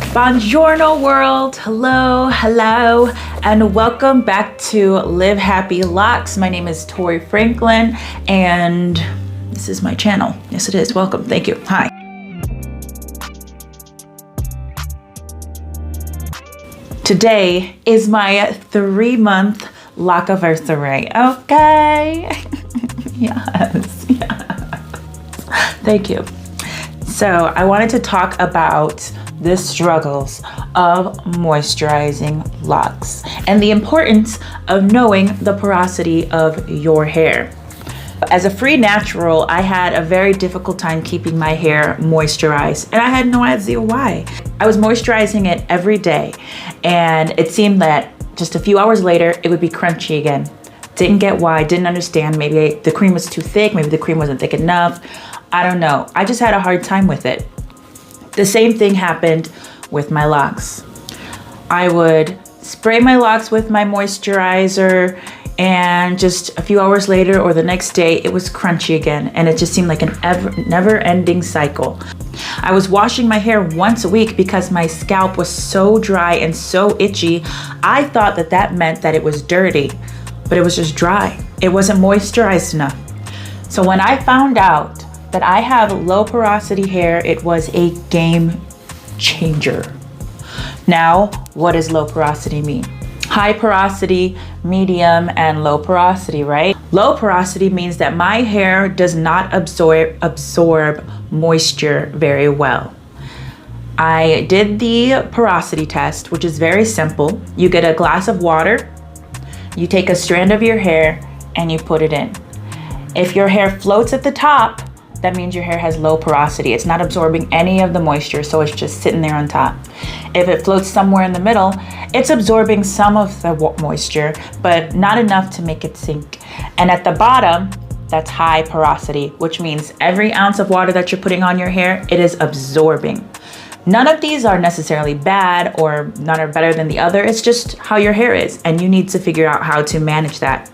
Buongiorno world, hello, and welcome back to Live Happy Locs. My name is Tori Franklin, and this is my channel. Yes, it is. Welcome. Thank you. Hi. Today is my 3-month Lockiversary. Okay. Yes. Thank you. So I wanted to talk about the struggles of moisturizing locks and the importance of knowing the porosity of your hair. As a free natural, I had a very difficult time keeping my hair moisturized, and I had no idea why. I was moisturizing it every day, and it seemed that just a few hours later, it would be crunchy again. Didn't get why, didn't understand. Maybe the cream was too thick, maybe the cream wasn't thick enough. I don't know. I just had a hard time with it. The same thing happened with my locks. I would spray my locks with my moisturizer, and just a few hours later or the next day, it was crunchy again, and it just seemed like an never-ending cycle. I was washing my hair once a week because my scalp was so dry and so itchy. I thought that that meant that it was dirty, but it was just dry. It wasn't moisturized enough. So when I found out that I have low porosity hair, it was a game changer. Now, what does low porosity mean? High porosity, medium, and low porosity, right? Low porosity means that my hair does not absorb moisture very well. I did the porosity test, which is very simple. You get a glass of water, you take a strand of your hair, and you put it in. If your hair floats at the top, that means your hair has low porosity. It's not absorbing any of the moisture, so it's just sitting there on top. If it floats somewhere in the middle, it's absorbing some of the moisture, but not enough to make it sink. And at the bottom, that's high porosity, which means every ounce of water that you're putting on your hair, it is absorbing. None of these are necessarily bad, or none are better than the other. It's just how your hair is, and you need to figure out how to manage that.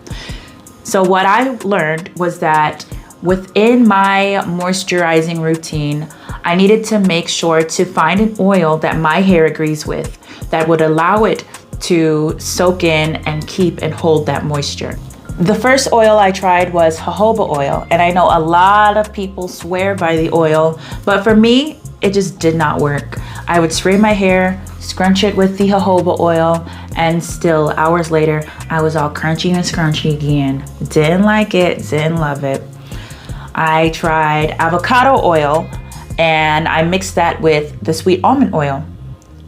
So what I learned was that within my moisturizing routine, I needed to make sure to find an oil that my hair agrees with, that would allow it to soak in and keep and hold that moisture. The first oil I tried was jojoba oil, and I know a lot of people swear by the oil, but for me, it just did not work. I would spray my hair, scrunch it with the jojoba oil, and still hours later, I was all crunchy and scrunchy again. Didn't like it, didn't love it. I tried avocado oil, and I mixed that with the sweet almond oil,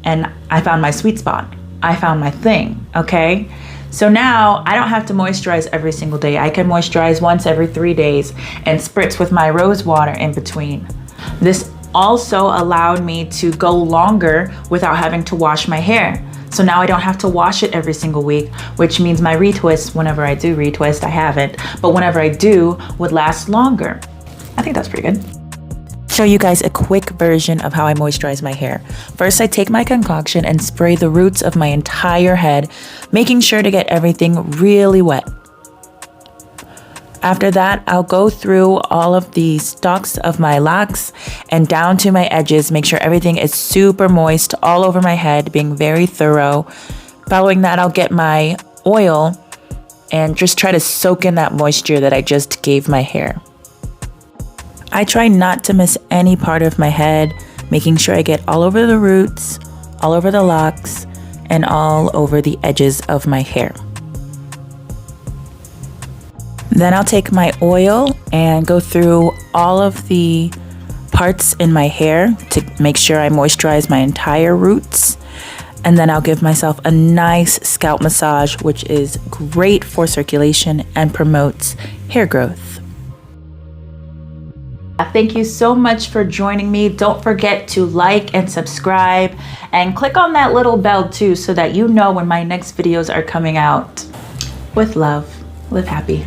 and I found my sweet spot. I found my thing, okay? So now I don't have to moisturize every single day. I can moisturize once every 3 days and spritz with my rose water in between. This also allowed me to go longer without having to wash my hair. So now I don't have to wash it every single week, which means my retwist, whenever I do retwist, I haven't, but whenever I do, would last longer. I think that's pretty good. Show you guys a quick version of how I moisturize my hair. First, I take my concoction and spray the roots of my entire head, making sure to get everything really wet. After that, I'll go through all of the stalks of my locks and down to my edges, make sure everything is super moist all over my head, being very thorough. Following that, I'll get my oil and just try to soak in that moisture that I just gave my hair. I try not to miss any part of my head, making sure I get all over the roots, all over the locks, and all over the edges of my hair. Then I'll take my oil and go through all of the parts in my hair to make sure I moisturize my entire roots. And then I'll give myself a nice scalp massage, which is great for circulation and promotes hair growth. Thank you so much for joining me. Don't forget to like and subscribe, and click on that little bell too so that you know when my next videos are coming out. With love, live happy.